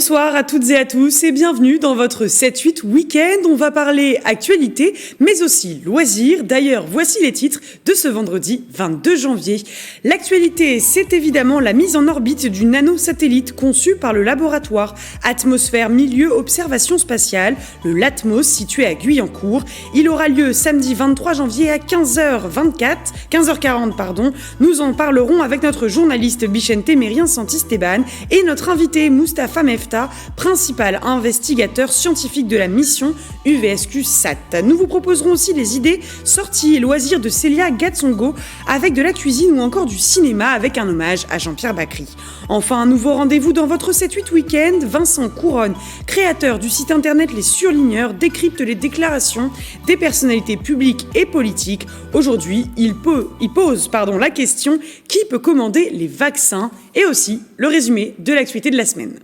Bonsoir à toutes et à tous et bienvenue dans votre 7-8 week-end. On va parler actualité, mais aussi loisirs. D'ailleurs, voici les titres de ce vendredi 22 janvier. L'actualité, c'est évidemment la mise en orbite du nanosatellite conçu par le laboratoire Atmosphère Milieu Observation Spatiale, le LATMOS, situé à Guyancourt. Il aura lieu samedi 23 janvier à 15h40. Nous en parlerons avec notre journaliste Bichente Mérien Santisteban et notre invité Moustapha Mefta, principal investigateur scientifique de la mission UVSQ-SAT. Nous vous proposerons aussi les idées, sorties et loisirs de Célia Gatsongo avec de la cuisine ou encore du cinéma avec un hommage à Jean-Pierre Bacry. Enfin, un nouveau rendez-vous dans votre 7-8 week-end. Vincent Couronne, créateur du site internet Les Surligneurs, décrypte les déclarations des personnalités publiques et politiques. Aujourd'hui, il pose la question « Qui peut commander les vaccins ?» et aussi le résumé de l'actualité de la semaine.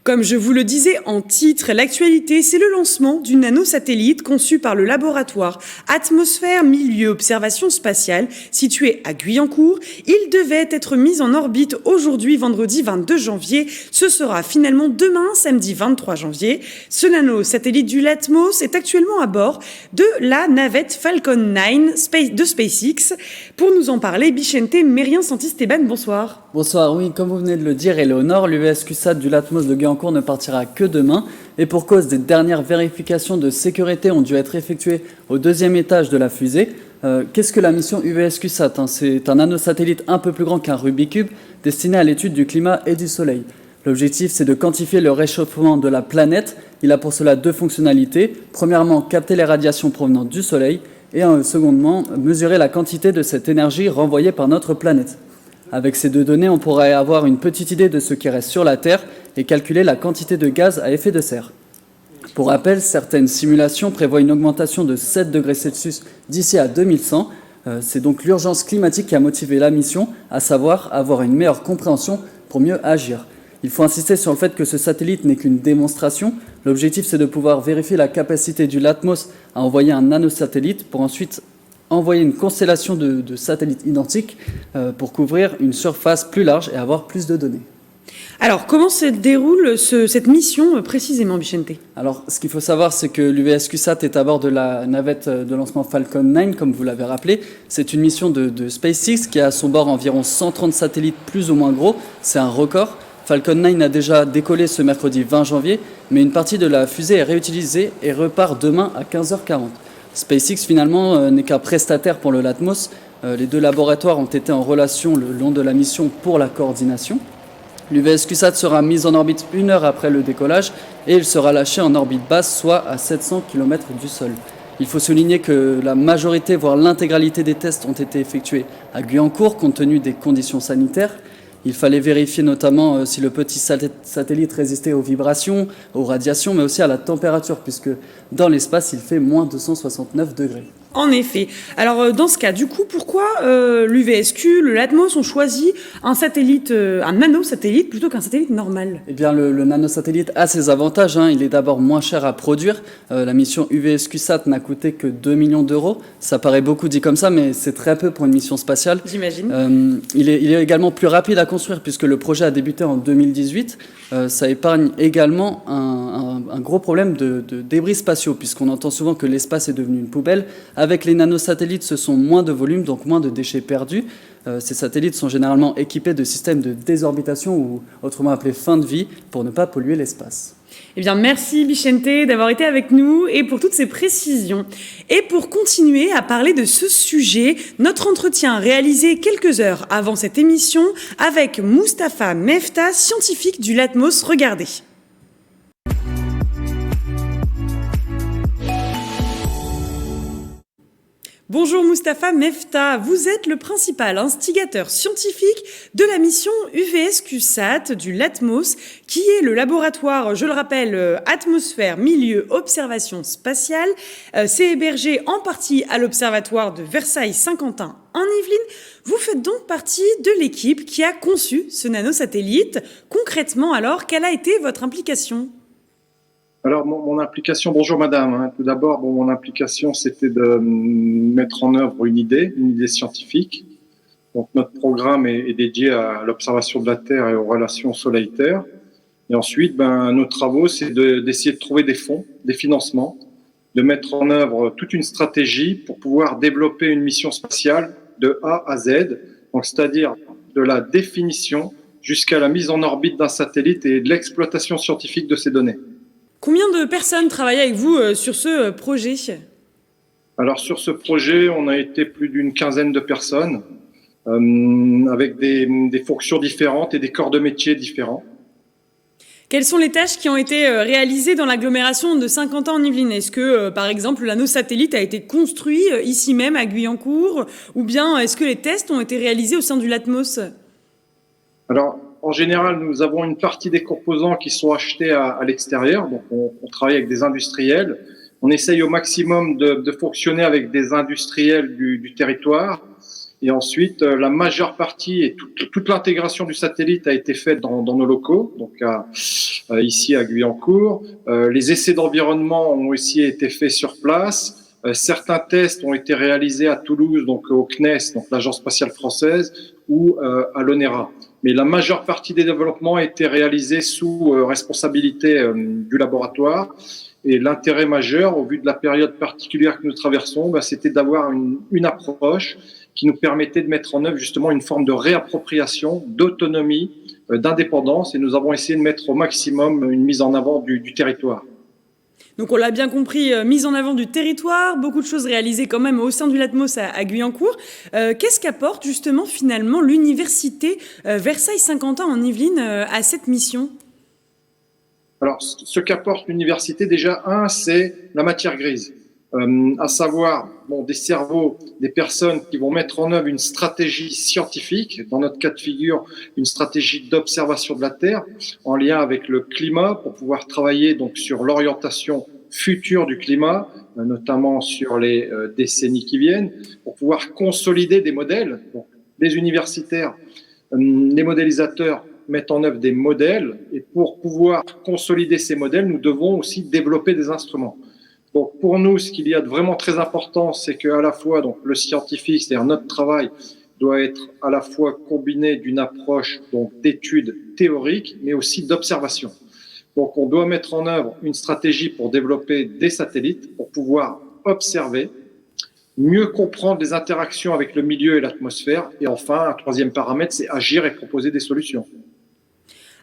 Comme je vous le disais en titre, l'actualité, c'est le lancement du nanosatellite conçu par le laboratoire Atmosphère Milieu Observation Spatiale, situé à Guyancourt. Il devait être mis en orbite aujourd'hui, vendredi 22 janvier. Ce sera finalement demain, samedi 23 janvier. Ce nanosatellite du LATMOS est actuellement à bord de la navette Falcon 9 de SpaceX. Pour nous en parler, Bichente Mérien Santisteban, bonsoir. Bonsoir, oui, comme vous venez de le dire, Éléonore, l'UVSQ-SAT du LATMOS de Guyancourt ne partira que demain et pour cause des dernières vérifications de sécurité ont dû être effectuées au deuxième étage de la fusée. Qu'est-ce que la mission UVSQ-SAT ? C'est un nanosatellite un peu plus grand qu'un Rubik's Cube destiné à l'étude du climat et du Soleil. L'objectif, c'est de quantifier le réchauffement de la planète. Il a pour cela deux fonctionnalités. Premièrement, capter les radiations provenant du Soleil et secondement, mesurer la quantité de cette énergie renvoyée par notre planète. Avec ces deux données, on pourrait avoir une petite idée de ce qui reste sur la Terre et calculer la quantité de gaz à effet de serre. Pour rappel, certaines simulations prévoient une augmentation de 7 degrés Celsius d'ici à 2100. C'est donc l'urgence climatique qui a motivé la mission, à savoir avoir une meilleure compréhension pour mieux agir. Il faut insister sur le fait que ce satellite n'est qu'une démonstration. L'objectif, c'est de pouvoir vérifier la capacité du LATMOS à envoyer un nanosatellite pour ensuite envoyer une constellation de satellites identiques pour couvrir une surface plus large et avoir plus de données. Alors, comment se déroule cette mission précisément, Bichente ? Alors, ce qu'il faut savoir, c'est que l'UVSQ-SAT est à bord de la navette de lancement Falcon 9, comme vous l'avez rappelé. C'est une mission de SpaceX qui a à son bord environ 130 satellites plus ou moins gros. C'est un record. Falcon 9 a déjà décollé ce mercredi 20 janvier, mais une partie de la fusée est réutilisée et repart demain à 15h40. SpaceX, finalement, n'est qu'un prestataire pour le LATMOS. Les deux laboratoires ont été en relation le long de la mission pour la coordination. L'UVSQ-SAT sera mise en orbite 1 heure après le décollage et il sera lâché en orbite basse, soit à 700 km du sol. Il faut souligner que la majorité, voire l'intégralité des tests ont été effectués à Guyancourt, compte tenu des conditions sanitaires. Il fallait vérifier notamment si le petit satellite résistait aux vibrations, aux radiations, mais aussi à la température, puisque dans l'espace, il fait moins 269 degrés. En effet. Alors, dans ce cas, du coup, pourquoi l'UVSQ, le LATMOS ont choisi un nanosatellite plutôt qu'un satellite normal ? Eh bien, le nanosatellite a ses avantages. Il est d'abord moins cher à produire. La mission UVSQ-SAT n'a coûté que 2 millions d'euros. Ça paraît beaucoup dit comme ça, mais c'est très peu pour une mission spatiale. J'imagine. Il est également plus rapide à construire puisque le projet a débuté en 2018. Ça épargne également un gros problème de débris spatiaux, puisqu'on entend souvent que l'espace est devenu une poubelle. Avec les nanosatellites, ce sont moins de volume, donc moins de déchets perdus. Ces satellites sont généralement équipés de systèmes de désorbitation, ou autrement appelés fin de vie, pour ne pas polluer l'espace. Eh bien, merci Bichente d'avoir été avec nous et pour toutes ces précisions. Et pour continuer à parler de ce sujet, notre entretien réalisé quelques heures avant cette émission avec Moustapha Mefta, scientifique du LATMOS. Regardez. Bonjour Moustapha Mefta, vous êtes le principal instigateur scientifique de la mission UVSQ-SAT du LATMOS, qui est le laboratoire, je le rappelle, Atmosphère Milieu Observation Spatiale. C'est hébergé en partie à l'observatoire de Versailles-Saint-Quentin en Yvelines. Vous faites donc partie de l'équipe qui a conçu ce nanosatellite. Concrètement alors, quelle a été votre implication ? Alors, mon implication, bonjour madame. Tout d'abord, mon implication, c'était de mettre en œuvre une idée scientifique. Donc notre programme est dédié à l'observation de la Terre et aux relations Soleil-Terre. Et ensuite, nos travaux, c'est d'essayer de trouver des fonds, des financements, de mettre en œuvre toute une stratégie pour pouvoir développer une mission spatiale de A à Z, donc c'est-à-dire de la définition jusqu'à la mise en orbite d'un satellite et de l'exploitation scientifique de ces données. Combien de personnes travaillent avec vous sur ce projet ? Alors sur ce projet, on a été plus d'une quinzaine de personnes, avec des fonctions différentes et des corps de métier différents. Quelles sont les tâches qui ont été réalisées dans l'agglomération de Saint-Quentin en Yvelines ? Est-ce que, par exemple, l'anneau satellite a été construit ici même à Guyancourt ? Ou bien est-ce que les tests ont été réalisés au sein du Latmos ? Alors, en général, nous avons une partie des composants qui sont achetés à l'extérieur. Donc, on travaille avec des industriels. On essaye au maximum de fonctionner avec des industriels du territoire. Et ensuite, la majeure partie et toute l'intégration du satellite a été faite dans nos locaux, donc ici à Guyancourt. Les essais d'environnement ont aussi été faits sur place. Certains tests ont été réalisés à Toulouse, donc au CNES, donc l'Agence spatiale française, ou à l'ONERA. Mais la majeure partie des développements a été réalisée sous responsabilité du laboratoire. Et l'intérêt majeur, au vu de la période particulière que nous traversons, c'était d'avoir une approche qui nous permettait de mettre en œuvre justement une forme de réappropriation, d'autonomie, d'indépendance. Et nous avons essayé de mettre au maximum une mise en avant du territoire. Donc on l'a bien compris, mise en avant du territoire, beaucoup de choses réalisées quand même au sein du Latmos à Guyancourt. Qu'est-ce qu'apporte justement finalement l'université Versailles-Saint-Quentin en Yvelines à cette mission ? Alors, ce qu'apporte l'université, déjà, c'est la matière grise. À savoir des cerveaux, des personnes qui vont mettre en œuvre une stratégie scientifique, dans notre cas de figure, une stratégie d'observation de la Terre, en lien avec le climat, pour pouvoir travailler donc sur l'orientation future du climat, notamment sur les décennies qui viennent, pour pouvoir consolider des modèles. Donc, les universitaires, les modélisateurs mettent en œuvre des modèles, et pour pouvoir consolider ces modèles, nous devons aussi développer des instruments. Donc pour nous, ce qu'il y a de vraiment très important, c'est qu'à la fois donc le scientifique, c'est-à-dire notre travail, doit être à la fois combiné d'une approche donc d'études théoriques, mais aussi d'observation. Donc on doit mettre en œuvre une stratégie pour développer des satellites, pour pouvoir observer, mieux comprendre les interactions avec le milieu et l'atmosphère, et enfin, un troisième paramètre, c'est agir et proposer des solutions.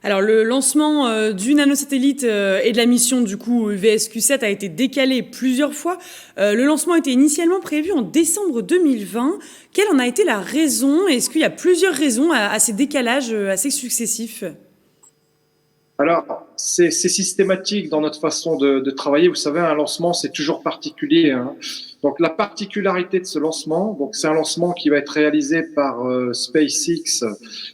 Alors le lancement du nanosatellite et de la mission du coup VSQ-7 a été décalé plusieurs fois. Le lancement était initialement prévu en décembre 2020. Quelle en a été la raison ? Est-ce qu'il y a plusieurs raisons à ces décalages assez successifs ? Alors, c'est systématique dans notre façon de travailler. Vous savez, un lancement, c'est toujours particulier, hein. Donc, la particularité de ce lancement, donc c'est un lancement qui va être réalisé par SpaceX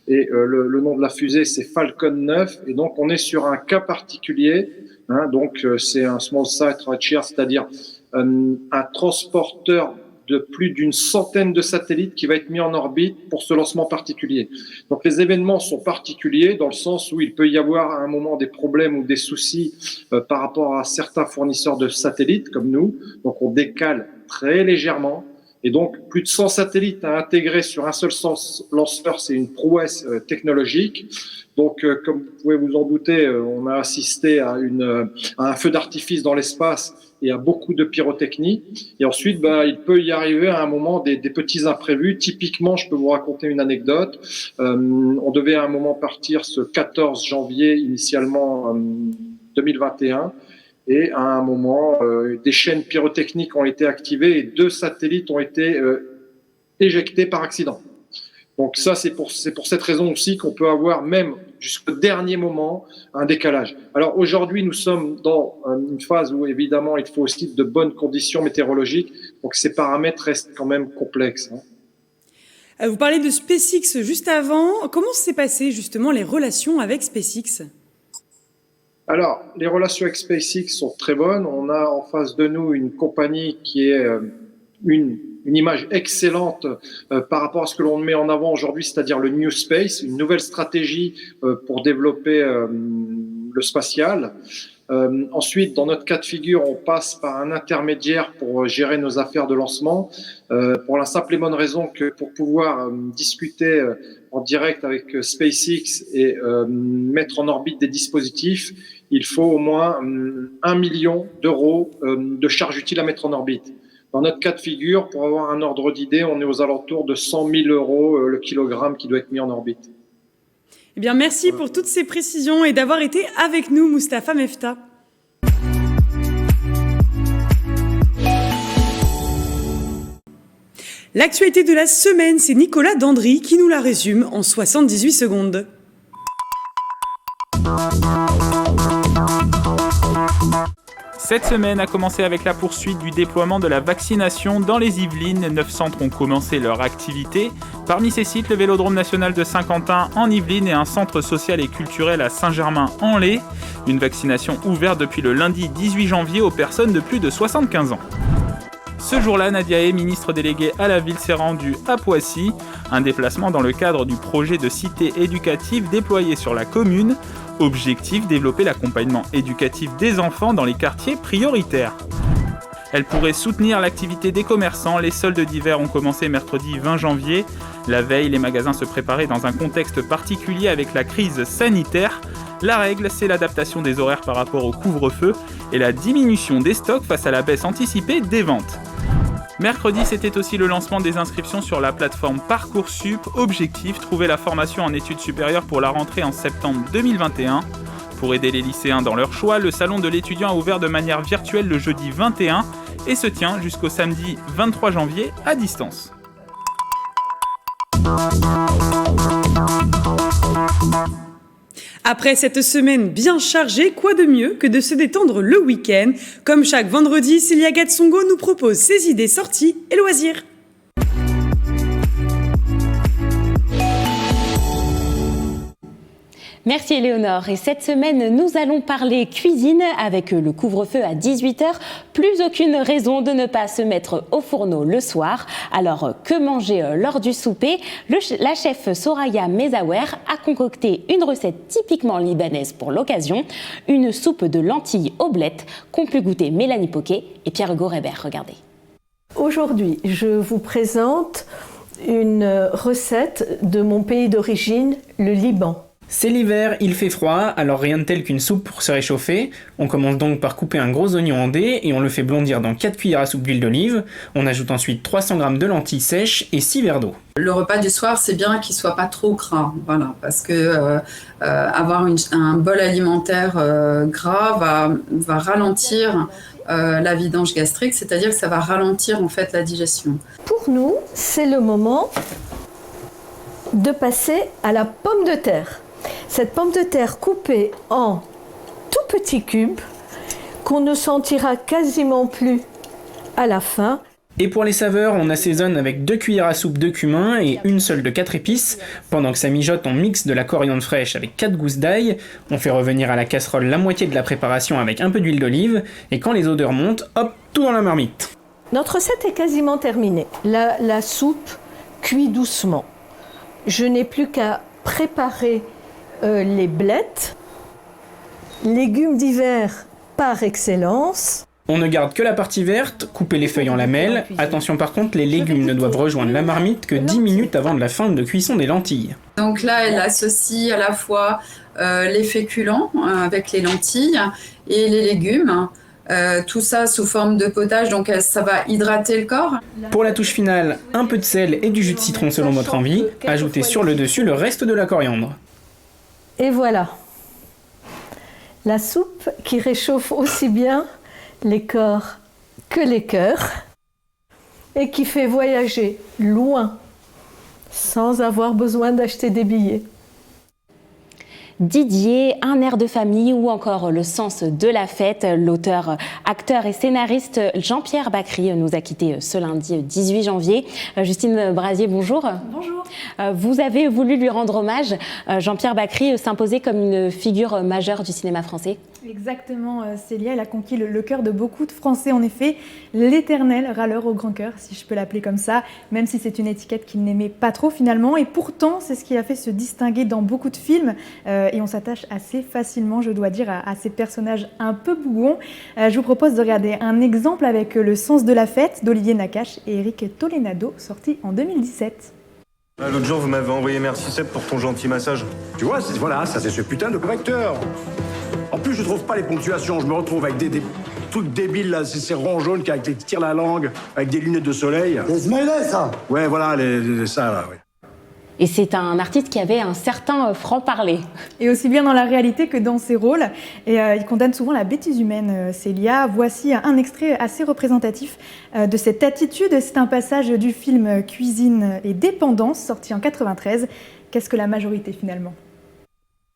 et le nom de la fusée, c'est Falcon 9. Et donc, on est sur un cas particulier, hein. Donc, c'est un Small Sat Rideshare, c'est-à-dire un transporteur de plus d'une centaine de satellites qui va être mis en orbite pour ce lancement particulier. Donc les événements sont particuliers dans le sens où il peut y avoir à un moment des problèmes ou des soucis par rapport à certains fournisseurs de satellites comme nous. Donc on décale très légèrement. Et donc plus de 100 satellites à intégrer sur un seul lanceur, c'est une prouesse technologique. Donc, comme vous pouvez vous en douter, on a assisté à un feu d'artifice dans l'espace et à beaucoup de pyrotechnie. Et ensuite, il peut y arriver à un moment des petits imprévus. Typiquement, je peux vous raconter une anecdote. On devait à un moment partir ce 14 janvier, initialement 2021. Et à un moment, des chaînes pyrotechniques ont été activées et 2 satellites ont été éjectés par accident. Donc ça, c'est pour cette raison aussi qu'on peut avoir même jusqu'au dernier moment un décalage. Alors aujourd'hui, nous sommes dans une phase où évidemment il faut aussi de bonnes conditions météorologiques, donc ces paramètres restent quand même complexes, hein. Vous parlez de SpaceX juste avant. Comment s'est passé justement les relations avec SpaceX ? Alors, les relations avec SpaceX sont très bonnes. On a en face de nous une compagnie qui est une image excellente par rapport à ce que l'on met en avant aujourd'hui, c'est-à-dire le New Space, une nouvelle stratégie pour développer le spatial. Ensuite, dans notre cas de figure, on passe par un intermédiaire pour gérer nos affaires de lancement, pour la simple et bonne raison que pour pouvoir discuter en direct avec SpaceX et mettre en orbite des dispositifs, il faut au moins 1 million d'euros de charges utiles à mettre en orbite. Dans notre cas de figure, pour avoir un ordre d'idée, on est aux alentours de 100 000 euros le kilogramme qui doit être mis en orbite. Eh bien, merci pour toutes ces précisions et d'avoir été avec nous, Mustapha Mefta. L'actualité de la semaine, c'est Nicolas Dandry qui nous la résume en 78 secondes. Cette semaine a commencé avec la poursuite du déploiement de la vaccination dans les Yvelines. 9 centres ont commencé leur activité. Parmi ces sites, le Vélodrome national de Saint-Quentin en Yvelines et un centre social et culturel à Saint-Germain-en-Laye. Une vaccination ouverte depuis le lundi 18 janvier aux personnes de plus de 75 ans. Ce jour-là, Nadia Hay, ministre déléguée à la ville, s'est rendue à Poissy. Un déplacement dans le cadre du projet de cité éducative déployé sur la commune. Objectif, développer l'accompagnement éducatif des enfants dans les quartiers prioritaires. Elle pourrait soutenir l'activité des commerçants. Les soldes d'hiver ont commencé mercredi 20 janvier. La veille, les magasins se préparaient dans un contexte particulier avec la crise sanitaire. La règle, c'est l'adaptation des horaires par rapport au couvre-feu et la diminution des stocks face à la baisse anticipée des ventes. Mercredi, c'était aussi le lancement des inscriptions sur la plateforme Parcoursup. Objectif, trouver la formation en études supérieures pour la rentrée en septembre 2021. Pour aider les lycéens dans leur choix, le salon de l'étudiant a ouvert de manière virtuelle le jeudi 21 et se tient jusqu'au samedi 23 janvier à distance. Après cette semaine bien chargée, quoi de mieux que de se détendre le week-end? Comme chaque vendredi, Célia Gatsongo nous propose ses idées sorties et loisirs. Merci Éléonore. Et cette semaine, nous allons parler cuisine avec le couvre-feu à 18h. Plus aucune raison de ne pas se mettre au fourneau le soir. Alors, que manger lors du souper? La chef Soraya Mezawer a concocté une recette typiquement libanaise pour l'occasion. Une soupe de lentilles aux blettes qu'ont pu goûter Mélanie Poquet et Pierre-Hugo Reber. Regardez. Aujourd'hui, je vous présente une recette de mon pays d'origine, le Liban. C'est l'hiver, il fait froid, alors rien de tel qu'une soupe pour se réchauffer. On commence donc par couper un gros oignon en dés et on le fait blondir dans 4 cuillères à soupe d'huile d'olive. On ajoute ensuite 300 g de lentilles sèches et 6 verres d'eau. Le repas du soir, c'est bien qu'il soit pas trop gras, voilà, parce que avoir un bol alimentaire gras va ralentir la vidange gastrique, c'est-à-dire que ça va ralentir en fait la digestion. Pour nous, c'est le moment de passer à la pomme de terre. Cette pomme de terre coupée en tout petits cubes qu'on ne sentira quasiment plus à la fin. Et pour les saveurs, on assaisonne avec 2 cuillères à soupe de cumin et une seule de 4 épices. Pendant que ça mijote, on mixe de la coriandre fraîche avec 4 gousses d'ail. On fait revenir à la casserole la moitié de la préparation avec un peu d'huile d'olive. Et quand les odeurs montent, hop, tout dans la marmite. Notre recette est quasiment terminée. La soupe cuit doucement. Je n'ai plus qu'à préparer les blettes, légumes d'hiver par excellence. On ne garde que la partie verte, coupez les feuilles en lamelles. Attention par contre, les légumes ne doivent rejoindre la marmite que 10 minutes avant de la fin de cuisson des lentilles. Donc là, elle associe à la fois les féculents avec les lentilles et les légumes. Tout ça sous forme de potage, donc ça va hydrater le corps. Pour la touche finale, un peu de sel et du jus de citron selon votre envie. Ajoutez sur le dessus le reste de la coriandre. Et voilà, la soupe qui réchauffe aussi bien les corps que les cœurs et qui fait voyager loin sans avoir besoin d'acheter des billets. Didier, un air de famille ou encore le sens de la fête. L'auteur, acteur et scénariste Jean-Pierre Bacri nous a quittés ce lundi 18 janvier. Justine Brasier, bonjour. Bonjour. Vous avez voulu lui rendre hommage. Jean-Pierre Bacri s'imposait comme une figure majeure du cinéma français. Exactement, Célia, elle a conquis le cœur de beaucoup de Français, en effet. L'éternel râleur au grand cœur, si je peux l'appeler comme ça, même si c'est une étiquette qu'il n'aimait pas trop finalement. Et pourtant, c'est ce qui l'a fait se distinguer dans beaucoup de films et on s'attache assez facilement, je dois dire, à ces personnages un peu bougons. Je vous propose de regarder un exemple avec Le sens de la fête d'Olivier Nakache et Eric Tolenado, sorti en 2017. L'autre jour, vous m'avez envoyé merci Seb pour ton gentil massage. Tu vois, voilà, ça c'est ce putain de correcteur. En plus, je trouve pas les ponctuations. Je me retrouve avec des trucs débiles, là, ces ronds jaunes qui tirent la langue, avec des lunettes de soleil. Des smileys, ça. Ouais, voilà, ça, là, ouais. Et c'est un artiste qui avait un certain franc-parler. Et aussi bien dans la réalité que dans ses rôles. Et il condamne souvent la bêtise humaine, Célia. Voici un extrait assez représentatif de cette attitude. C'est un passage du film Cuisine et dépendance, sorti en 93. Qu'est-ce que la majorité, finalement ?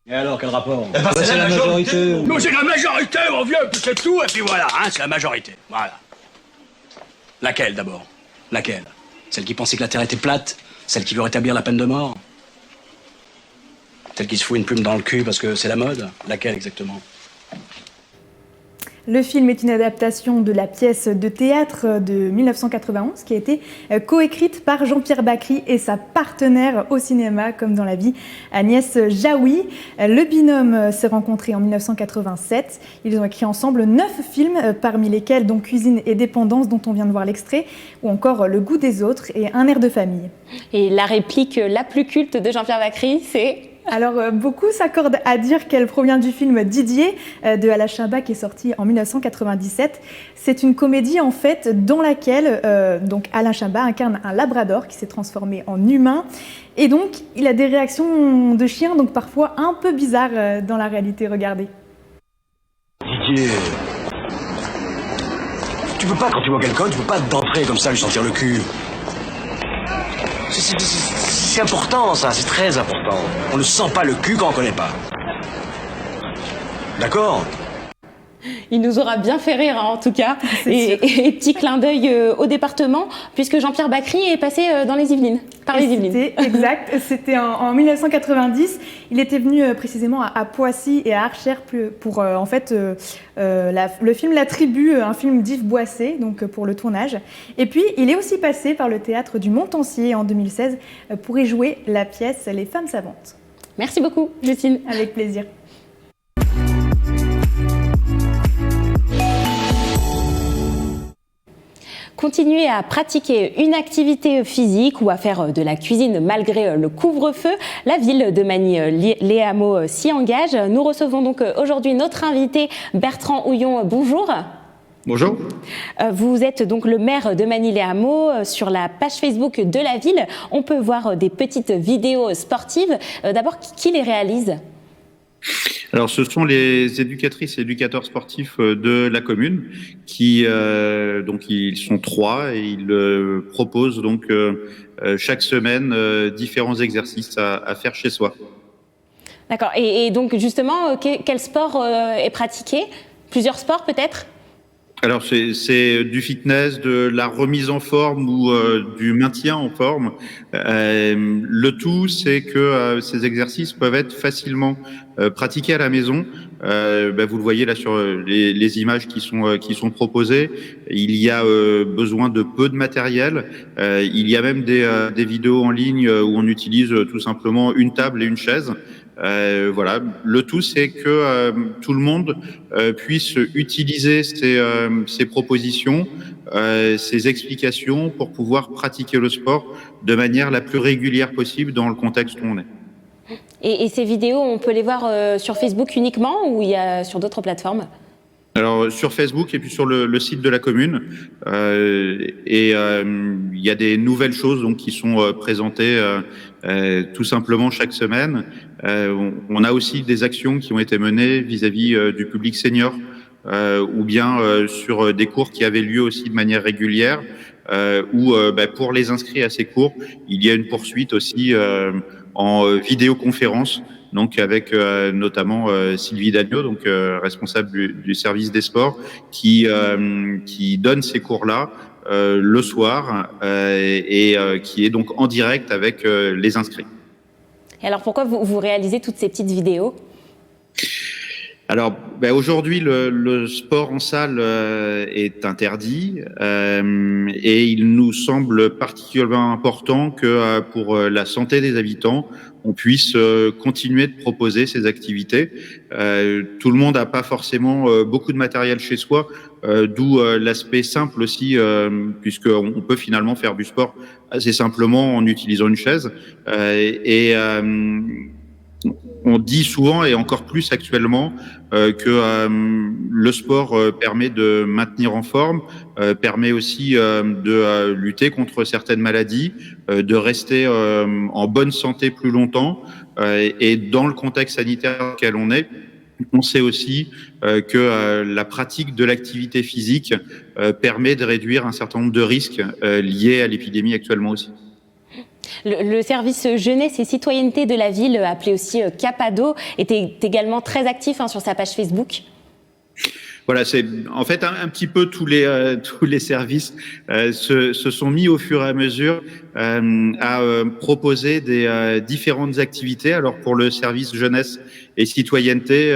Et alors, quel rapport ? C'est la majorité. Nous, c'est la majorité, mon vieux, puis c'est tout, et puis voilà, hein, c'est la majorité. Voilà. Laquelle, d'abord ? Laquelle ? Celle qui pensait que la Terre était plate ? Celle qui veut rétablir la peine de mort ? Celle qui se fout une plume dans le cul parce que c'est la mode ? Laquelle, exactement ? Le film est une adaptation de la pièce de théâtre de 1991 qui a été coécrite par Jean-Pierre Bacri et sa partenaire au cinéma, comme dans la vie, Agnès Jaoui. Le binôme s'est rencontré en 1987. Ils ont écrit ensemble 9 films, parmi lesquels donc Cuisine et dépendance, dont on vient de voir l'extrait, ou encore Le goût des autres et Un air de famille. Et la réplique la plus culte de Jean-Pierre Bacri, c'est... Alors, beaucoup s'accordent à dire qu'elle provient du film Didier de Alain Chabat qui est sorti en 1997. C'est une comédie en fait dans laquelle donc Alain Chabat incarne un labrador qui s'est transformé en humain. Et donc, il a des réactions de chien, donc parfois un peu bizarres dans la réalité. Regardez. Didier, tu peux pas, quand tu vois quelqu'un, tu peux pas d'entrer comme ça, lui sentir le cul. C'est important, ça, c'est très important. On ne sent pas le cul quand on connaît pas. D'accord ? Il nous aura bien fait rire, hein, en tout cas. Et petit clin d'œil au département, puisque Jean-Pierre Bacri est passé dans les Yvelines, par les Yvelines. Exact, c'était en 1990. Il était venu précisément à Poissy et à Archères pour en fait le film La Tribu, un film d'Yves Boisset, donc pour le tournage. Et puis, il est aussi passé par le théâtre du Montancier en 2016 pour y jouer la pièce Les Femmes Savantes. Merci beaucoup, Justine. Avec plaisir. Continuer à pratiquer une activité physique ou à faire de la cuisine malgré le couvre-feu, la ville de Magny-les-Hameaux s'y engage. Nous recevons donc aujourd'hui notre invité Bertrand Houillon. Bonjour. Bonjour. Vous êtes donc le maire de Magny-les-Hameaux. Sur la page Facebook de la ville, on peut voir des petites vidéos sportives. D'abord, qui les réalise ? Alors, ce sont les éducatrices et éducateurs sportifs de la commune qui, donc, ils sont 3 et ils proposent donc chaque semaine différents exercices à faire chez soi. D'accord. Et donc, justement, quel sport est pratiqué ? Plusieurs sports, peut-être ? Alors, c'est du fitness, de la remise en forme ou du maintien en forme. Le tout, c'est que ces exercices peuvent être facilement pratiqués à la maison. Vous le voyez là sur les images qui sont proposées. Il y a besoin de peu de matériel. Il y a même des vidéos en ligne où on utilise tout simplement une table et une chaise. Voilà. Le tout, c'est que tout le monde puisse utiliser ces propositions, ces explications pour pouvoir pratiquer le sport de manière la plus régulière possible dans le contexte où on est. Et ces vidéos, on peut les voir sur Facebook uniquement ou il y a sur d'autres plateformes ? Alors sur Facebook et puis sur le site de la commune, il y a des nouvelles choses donc qui sont présentées tout simplement chaque semaine. On a aussi des actions qui ont été menées vis-à-vis du public senior ou bien sur des cours qui avaient lieu aussi de manière régulière où pour les inscrits à ces cours, il y a une poursuite aussi en vidéoconférence. Donc avec notamment Sylvie Dagneau, donc responsable du service des sports, qui donne ces cours-là le soir et qui est donc en direct avec les inscrits. Et alors pourquoi vous réalisez toutes ces petites vidéos ? Alors aujourd'hui le sport en salle est interdit et il nous semble particulièrement important que pour la santé des habitants on puisse continuer de proposer ces activités. Tout le monde n'a pas forcément beaucoup de matériel chez soi, d'où l'aspect simple aussi, puisqu'on peut finalement faire du sport assez simplement en utilisant une chaise. On dit souvent, et encore plus actuellement, que le sport permet de maintenir en forme, permet aussi de lutter contre certaines maladies, de rester en bonne santé plus longtemps. Et dans le contexte sanitaire dans lequel on est, on sait aussi que la pratique de l'activité physique permet de réduire un certain nombre de risques liés à l'épidémie actuellement aussi. Le service jeunesse et citoyenneté de la ville, appelé aussi Capado, était également très actif sur sa page Facebook. Voilà, c'est en fait un petit peu tous les services se sont mis au fur et à mesure à proposer des différentes activités. Alors pour le service jeunesse et citoyenneté,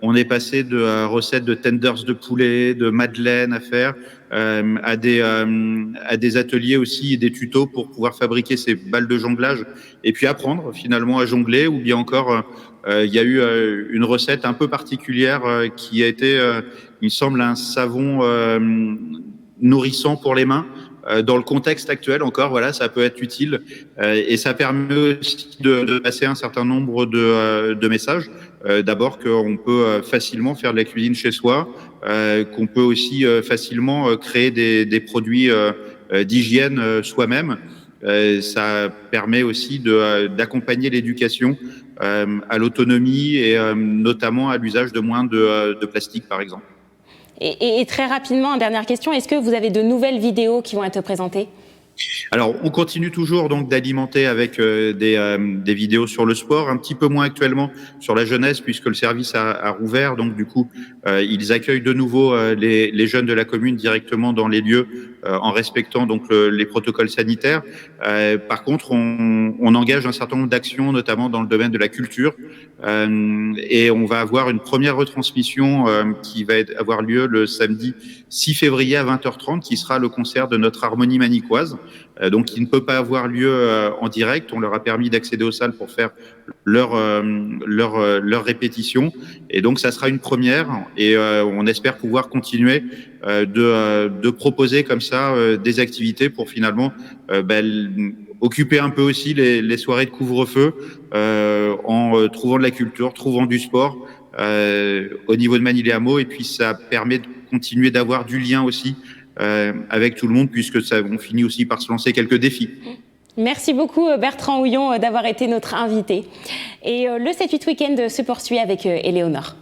on est passé de recettes de tenders de poulet, de madeleine à faire, à des ateliers aussi et des tutos pour pouvoir fabriquer ces balles de jonglage et puis apprendre finalement à jongler, ou bien encore il y a eu une recette un peu particulière qui a été, il me semble, un savon nourrissant pour les mains. Dans le contexte actuel encore, voilà, ça peut être utile et ça permet aussi de passer un certain nombre de messages. D'abord qu'on peut facilement faire de la cuisine chez soi, qu'on peut aussi facilement créer des produits d'hygiène soi-même. Ça permet aussi d'accompagner l'éducation à l'autonomie et notamment à l'usage de moins de plastique, par exemple. Et très rapidement, dernière question, est-ce que vous avez de nouvelles vidéos qui vont être présentées ? Alors, on continue toujours donc d'alimenter avec des vidéos sur le sport, un petit peu moins actuellement sur la jeunesse puisque le service a rouvert. Donc du coup, ils accueillent de nouveau les jeunes de la commune directement dans les lieux en respectant donc les protocoles sanitaires. Par contre, on engage un certain nombre d'actions, notamment dans le domaine de la culture, et on va avoir une première retransmission qui va avoir lieu le samedi 6 février à 20h30, qui sera le concert de notre harmonie manicoise. Donc, qui ne peut pas avoir lieu en direct. On leur a permis d'accéder aux salles pour faire leur répétition. Et donc, ça sera une première. Et on espère pouvoir continuer de proposer comme ça des activités pour finalement occuper un peu aussi les soirées de couvre-feu en trouvant de la culture, trouvant du sport au niveau de Manille-les-Hameaux. Et puis, ça permet de continuer d'avoir du lien aussi avec tout le monde, puisque on finit aussi par se lancer quelques défis. Merci beaucoup Bertrand Houillon d'avoir été notre invité. Et le 7-8 Week-end se poursuit avec Éléonore.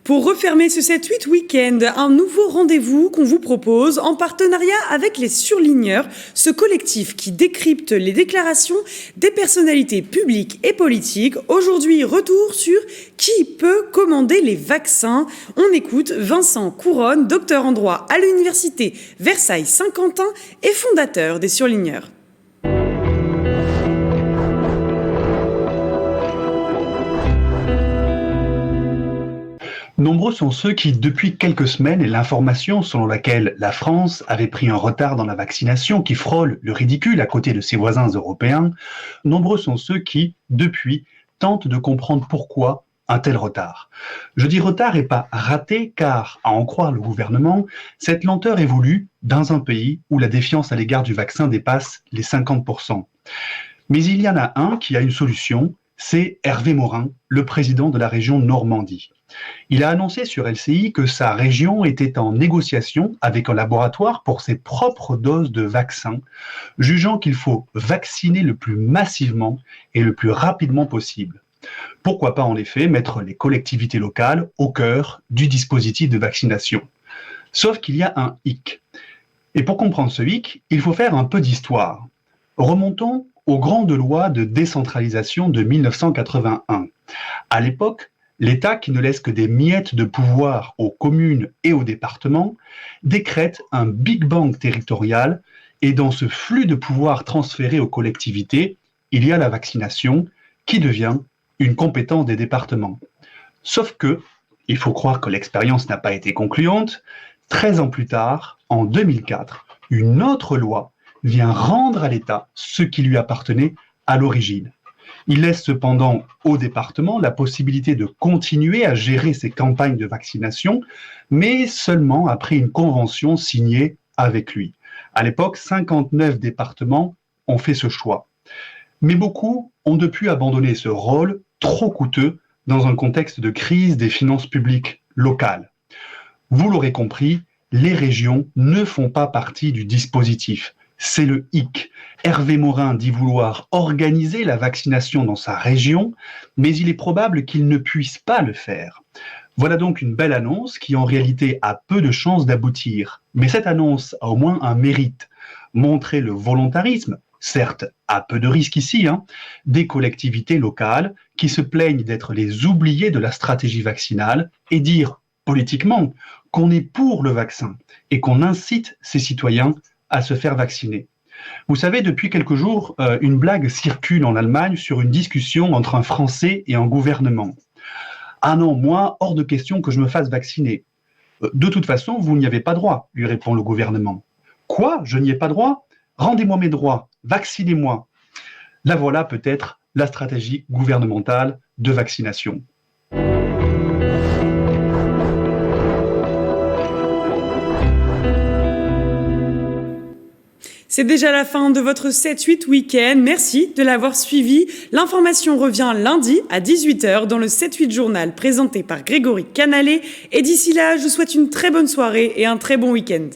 Pour refermer ce 7-8 Week-end, un nouveau rendez-vous qu'on vous propose en partenariat avec les Surligneurs, ce collectif qui décrypte les déclarations des personnalités publiques et politiques. Aujourd'hui, retour sur qui peut commander les vaccins. On écoute Vincent Couronne, docteur en droit à l'université Versailles-Saint-Quentin et fondateur des Surligneurs. Nombreux sont ceux qui, depuis quelques semaines, et l'information selon laquelle la France avait pris un retard dans la vaccination qui frôle le ridicule à côté de ses voisins européens, nombreux sont ceux qui, depuis, tentent de comprendre pourquoi un tel retard. Je dis retard et pas raté, car, à en croire le gouvernement, cette lenteur évolue dans un pays où la défiance à l'égard du vaccin dépasse les 50%. Mais il y en a un qui a une solution, c'est Hervé Morin, le président de la région Normandie. Il a annoncé sur LCI que sa région était en négociation avec un laboratoire pour ses propres doses de vaccins, jugeant qu'il faut vacciner le plus massivement et le plus rapidement possible. Pourquoi pas en effet mettre les collectivités locales au cœur du dispositif de vaccination. Sauf qu'il y a un hic. Et pour comprendre ce hic, il faut faire un peu d'histoire. Remontons aux grandes lois de décentralisation de 1981. À l'époque, l'État, qui ne laisse que des miettes de pouvoir aux communes et aux départements, décrète un Big Bang territorial et dans ce flux de pouvoir transféré aux collectivités, il y a la vaccination qui devient une compétence des départements. Sauf que, il faut croire que l'expérience n'a pas été concluante, 13 ans plus tard, en 2004, une autre loi vient rendre à l'État ce qui lui appartenait à l'origine. Il laisse cependant au département la possibilité de continuer à gérer ses campagnes de vaccination, mais seulement après une convention signée avec lui. À l'époque, 59 départements ont fait ce choix. Mais beaucoup ont depuis abandonné ce rôle trop coûteux dans un contexte de crise des finances publiques locales. Vous l'aurez compris, les régions ne font pas partie du dispositif. C'est le hic. Hervé Morin dit vouloir organiser la vaccination dans sa région, mais il est probable qu'il ne puisse pas le faire. Voilà donc une belle annonce qui en réalité a peu de chances d'aboutir. Mais cette annonce a au moins un mérite, montrer le volontarisme, certes à peu de risque ici, des collectivités locales qui se plaignent d'être les oubliés de la stratégie vaccinale et dire politiquement qu'on est pour le vaccin et qu'on incite ses citoyens à se faire vacciner. Vous savez, depuis quelques jours, une blague circule en Allemagne sur une discussion entre un Français et un gouvernement. « Ah non, moi, hors de question que je me fasse vacciner. »« De toute façon, vous n'y avez pas droit, » lui répond le gouvernement. « Quoi ? Je n'y ai pas droit ? Rendez-moi mes droits, vaccinez-moi. » Là voilà peut-être la stratégie gouvernementale de vaccination. C'est déjà la fin de votre 7-8 week-end. Merci de l'avoir suivi. L'information revient lundi à 18h dans le 7-8 journal présenté par Grégory Canalet. Et d'ici là, je vous souhaite une très bonne soirée et un très bon week-end.